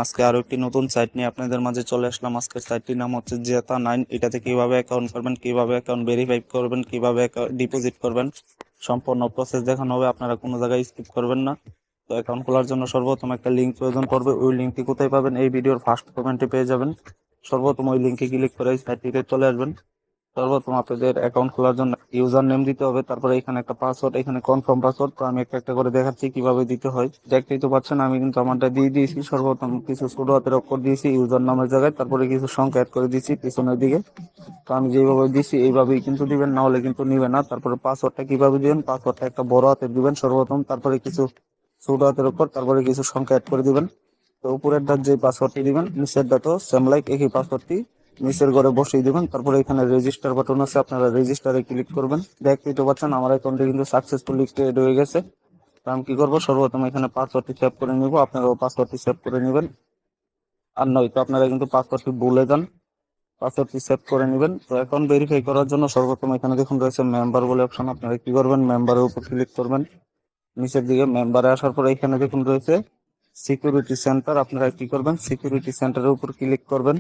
আজকে আরো একটি নতুন সাইট নিয়ে আপনাদের মাঝে চলে আসলাম। আজকের সাইটটির নাম হচ্ছে জেতা 9। এটাতে কিভাবে অ্যাকাউন্ট করবেন, কিভাবে অ্যাকাউন্ট ভেরিফাই করবেন, কিভাবে ডিপোজিট করবেন, সম্পূর্ণ প্রসেস দেখানো হবে। আপনারা কোনো জায়গায় স্কিপ করবেন না। তো অ্যাকাউন্ট খোলার জন্য সর্বপ্রথম একটা লিঙ্ক প্রয়োজন পড়বে। ওই লিঙ্কটি কোথায় পাবেন? এই ভিডিওর ফার্স্ট কমেন্টে পেয়ে যাবেন। সর্বপ্রথম ওই লিঙ্কে ক্লিক করে এই সাইটটিতে চলে আসবেন। সর্বপ্রথম আপনাদের অ্যাকাউন্ট খোলার জন্য ইউজার নেম দিতে হবে, তারপরে এখানে একটা পাসওয়ার্ড, এখানে কনফার্ম পাসওয়ার্ড। তো আমি একটা একটা করে দেখাচ্ছি কিভাবে দিতে হয়। দেখতেই তো পাচ্ছেন আমি কিন্তু আমারটা দিয়ে দিয়েছি। সর্বপ্রথম কিছু ছোট হাতের অক্ষর দিয়েছি ইউজার নামের জায়গায়, তারপরে কিছু সংখ্যা অ্যাড করে দিয়েছি পিছনের দিকে। তো আমি যেভাবে দিচ্ছি এইভাবেই কিন্তু দিবেন, না হলে কিন্তু নিবে না। তারপরে পাসওয়ার্ডটা কিভাবে দিবেন? পাসওয়ার্ডটা একটা বড় হাতের দিবেন সর্বপ্রথম, তারপরে কিছু ছোট হাতের অক্ষর, তারপরে কিছু সংখ্যা অ্যাড করে দিবেন। তো উপরের ডাক যে পাসওয়ার্ডটি দিবেন, নিচের ডাটো সেম লাইক একই পাসওয়ার্ডটি নিচের ঘরে বসিয়ে দিবেন। তারপরে এখানে রেজিস্টার বাটন আছে, আপনারা রেজিস্টারে ক্লিক করবেন। দেখতেই তো পাচ্ছেন আমার অ্যাকাউন্টে কিন্তু সাকসেসফুলি ক্রিয়েট হয়ে গেছে। তো আমি কি করবো? সর্বপ্রথম এখানে পাসওয়ার্ডটি সেভ করে নিব। আপনারাও পাসওয়ার্ডটি সেভ করে নেবেন। আর নয়তো আপনারা কিন্তু পাসওয়ার্ডটি ভুলে যান, পাসওয়ার্ডটি সেভ করে নেবেন। তো অ্যাকাউন্ট ভেরিফাই করার জন্য সর্বপ্রথম এখানে দেখুন রয়েছে মেম্বার বলে অপশন। আপনারা কি করবেন? মেম্বারের উপর ক্লিক করবেন। নিচের দিকে মেম্বারে আসার পরে এখানে দেখুন রয়েছে সিকিউরিটি সেন্টার। আপনারা কি করবেন? সিকিউরিটি সেন্টারের উপর ক্লিক করবেন।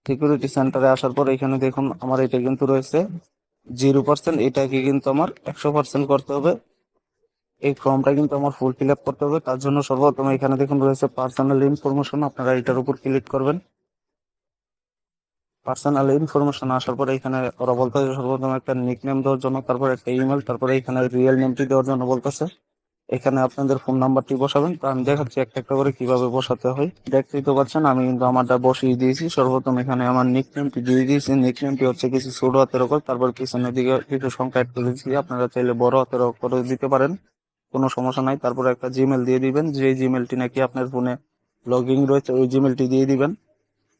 সিকিউরিটি সেন্টারে আসার পর এখানে দেখুন আমার এটা কিন্তু রয়েছে 0%। এটাকে কিন্তু আমার 100% করতে হবে। এই ফর্মটা কিন্তু আমার ফুল ফিল আপ করতে হবে। তার জন্য সর্বপ্রথম এখানে দেখুন রয়েছে পার্সোনাল ইনফরমেশন। আপনারা এটার উপর ক্লিক করবেন। পার্সোনাল ইনফরমেশন আসার পরে এখানে ওরা বলতেছে সর্বপ্রথম একটা নিক নেম দেওয়ার জন্য, তারপরে একটা ইমেল, তারপরে এখানে রিয়েল নেমটি দেওয়ার জন্য বলতেছে। এখানে আপনাদের ফোন নাম্বারটি বসাবেন। তো আমি দেখাচ্ছি একটা একটা করে কিভাবে বসাতে হয়। দেখতেই তো পাচ্ছেন আমি কিন্তু আমারটা বসিয়ে দিয়েছি। সর্বপ্রথম এখানে আমার নিক নেমটি দিয়ে দিয়েছি। নিক নেমটি হচ্ছে কিছু ছোট হাতের অক্ষর, তারপর পিছনের দিকে কিছু সংখ্যা অ্যাড করে দিয়েছি। আপনারা চাইলে বড় হাতের অক্ষরে দিতে পারেন, কোনো সমস্যা নাই। তারপর একটা জিমেল দিয়ে দিবেন, যে জিমেলটি নাকি আপনার ফোনে লগ ইন রয়েছে ওই জিমেলটি দিয়ে দিবেন।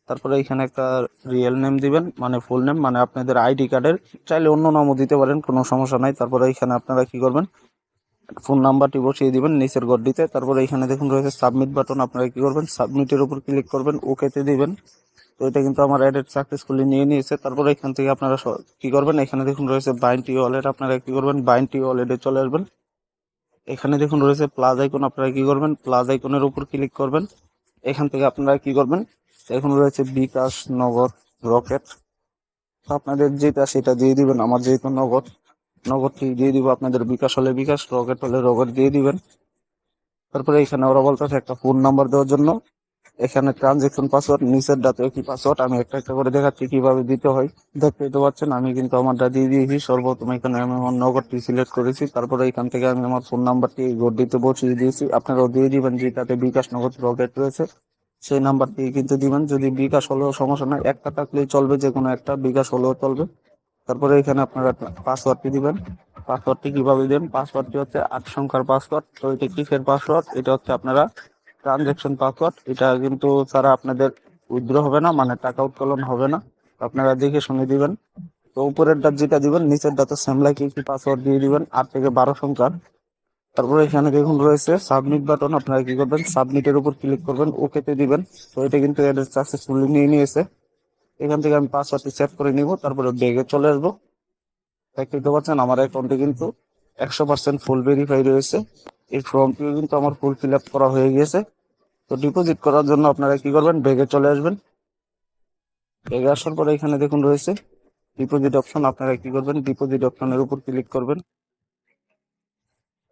তারপরে এখানে একটা রিয়েল নেম দিবেন, মানে ফুল নেম, মানে আপনাদের আইডি কার্ডের। চাইলে অন্য নামও দিতে পারেন, কোনো সমস্যা নাই। তারপরে এখানে আপনারা কি করবেন? ফোন নাম্বারটি বসিয়ে দিবেন নিচের ঘরটিতে। তারপরে এখানে দেখুন রয়েছে সাবমিট বাটন। আপনারা কি করবেন? সাবমিটের উপর ক্লিক করবেন, ওকেতে দিবেন। তো এটা কিন্তু আমার এডেড সাকসেসফুলি নিয়ে নিয়েছে। তারপরে এখান থেকে আপনারা কি করবেন? এখানে দেখুন রয়েছে বাইন্ড টু ওয়ালেট। আপনারা কি করবেন? বাইন্ড টু ওয়ালেটে চলে আসবেন। এখানে দেখুন রয়েছে প্লাস আইকন। আপনারা কি করবেন? প্লাস আইকনের উপর ক্লিক করবেন। এখান থেকে আপনারা কি করবেন? এখন রয়েছে বিকাশ, নগদ, রকেট। তো আপনাদের যেটা সেটা দিয়ে দিবেন। আমার যেহেতু নগদ, নগদটি দিয়ে দিব। আপনাদের বিকাশ হলে বিকাশ, রকেট হলে রকেট দিয়ে দিবেন। তারপরে এখানে ওরা বলতেছে একটা ফোন নাম্বার দেওয়ার জন্য। এখানে ট্রানজেকশন পাসওয়ার্ড, নিচের ডাতে কি পাসওয়ার্ড। আমি একটা একটা করে দেখাচ্ছি কিভাবে দিতে হয়। দেখতেই তো পাচ্ছেন আমি কিন্তু আমারটা দিয়ে দিয়েছি। সর্বপ্রথম এখানে আমি আমার নগদটি সিলেক্ট করেছি। তারপরে এখান থেকে আমি আমার ফোন নাম্বারটি গড়িতে বসিয়ে দিয়েছি। আপনারাও দিয়ে দিবেন, যেটাতে বিকাশ, নগদ, রকেট রয়েছে সেই নাম্বারটি কিন্তু দিবেন। যদি বিকাশ হলেও সমস্যা নাই, একটা থাকলেই চলবে, যে কোনো একটা, বিকাশ হলেও চলবে। তারপরে এখানে আপনারা পাসওয়ার্ডটি দিবেন। পাসওয়ার্ডটি কিভাবে দিবেন? পাসওয়ার্ডটি হচ্ছে 8 সংখ্যার পাসওয়ার্ড। তো এটা কিসের পাসওয়ার্ড? এটা হচ্ছে আপনারা ট্রানজেকশন পাসওয়ার্ড। এটা কিন্তু ছাড়া আপনাদের উইথড্র হবে না, মানে টাকা উত্তোলন হবে না। আপনারা দেখে শুনে দিবেন। তো উপরের ডাট যেটা দিবেন, নিচের ডাটা সেম লাইক একটি পাসওয়ার্ড দিয়ে দিবেন 8 থেকে 12 সংখ্যার। তারপরে এখানে দেখুন রয়েছে সাবমিট বাটন। আপনারা কি করবেন? সাবমিটের উপর ক্লিক করবেন, ওকেতে দিবেন। তো এটা কিন্তু এডেড সাকসেসফুলি নিয়ে নিয়েছে। এখান থেকে আমি পাসওয়ার্ডটি সেভ করে নিব, তারপরে ব্যাগে চলে আসবো। দেখতে পাচ্ছেন আমার অ্যাকাউন্টে কিন্তু 100% ফুল ভেরিফাই রয়েছে। এই ফর্মটিও কিন্তু আমার ফুল ফিল আপ করা হয়ে গেছে। তো ডিপোজিট করার জন্য আপনারা কি করবেন? ব্যাগে চলে আসবেন। ব্যাগে আসার পরে এখানে দেখুন রয়েছে ডিপোজিট অপশন। আপনারা কি করবেন? ডিপোজিট অপশনের উপর ক্লিক করবেন।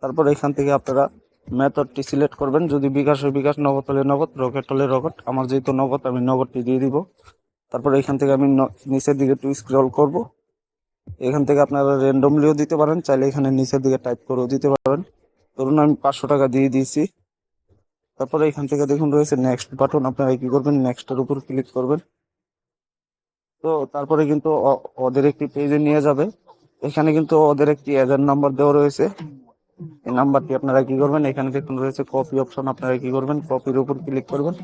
তারপর এখান থেকে আপনারা মেথডটি সিলেক্ট করবেন। যদি বিকাশ হয় বিকাশ, নগদ হলে নগদ, রকেট হলে রকেট। আমার যেহেতু নগদ, আমি নগদটি দিয়ে দিব। তারপর এখান থেকে আমি নিচের দিকে একটু স্ক্রল করব। এখান থেকে আপনারা র্যান্ডমলিও দিতে পারেন, চাইলে এখানে নিচের দিকে টাইপ করেও দিতে পারেন। ধরুন আমি 500 টাকা দিয়ে দিয়েছি। তারপরে এখান থেকে দেখুন রয়েছে নেক্সট বাটন। আপনারা কি করবেন? নেক্সটের উপর ক্লিক করবেন। তো তারপরে কিন্তু ওদের একটি পেজে নিয়ে যাবে। এখানে কিন্তু ওদের একটি এজেন্ট নাম্বার দেওয়া রয়েছে। এই নাম্বারটি আপনারা কি করবেন? এখানে দেখুন রয়েছে কপি অপশন। আপনারা কি করবেন? কপির উপর ক্লিক করবেন।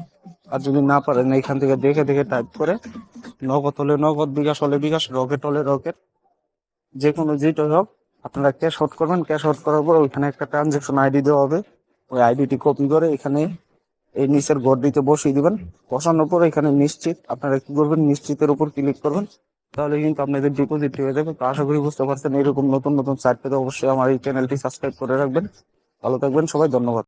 আর যদি না পারেন এখান থেকে দেখে দেখে টাইপ করে, নগদ হলে নগদ, বিকাশ হলে বিকাশ, রকেট হলে রকেট, যে কোনো যেটাই হোক আপনারা ক্যাশ আউট করবেন। ক্যাশ আউট করার পর ওইখানে একটা ট্রানজেকশন আইডি দেওয়া হবে। ওই আইডিটি কপি করে এখানে এই নিচের ঘরটিতে বসিয়ে দিবেন। বসানোর পর এখানে নিশ্চিত, আপনারা কি করবেন? নিশ্চিতের উপর ক্লিক করবেন। তাহলে কিন্তু আপনাদের ডিপোজিট হয়ে যাবে। তো আশা করি বুঝতে পারছেন। এরকম নতুন নতুন সাইট পেতে অবশ্যই আমার এই চ্যানেলটি সাবস্ক্রাইব করে রাখবেন। ভালো থাকবেন সবাই, ধন্যবাদ।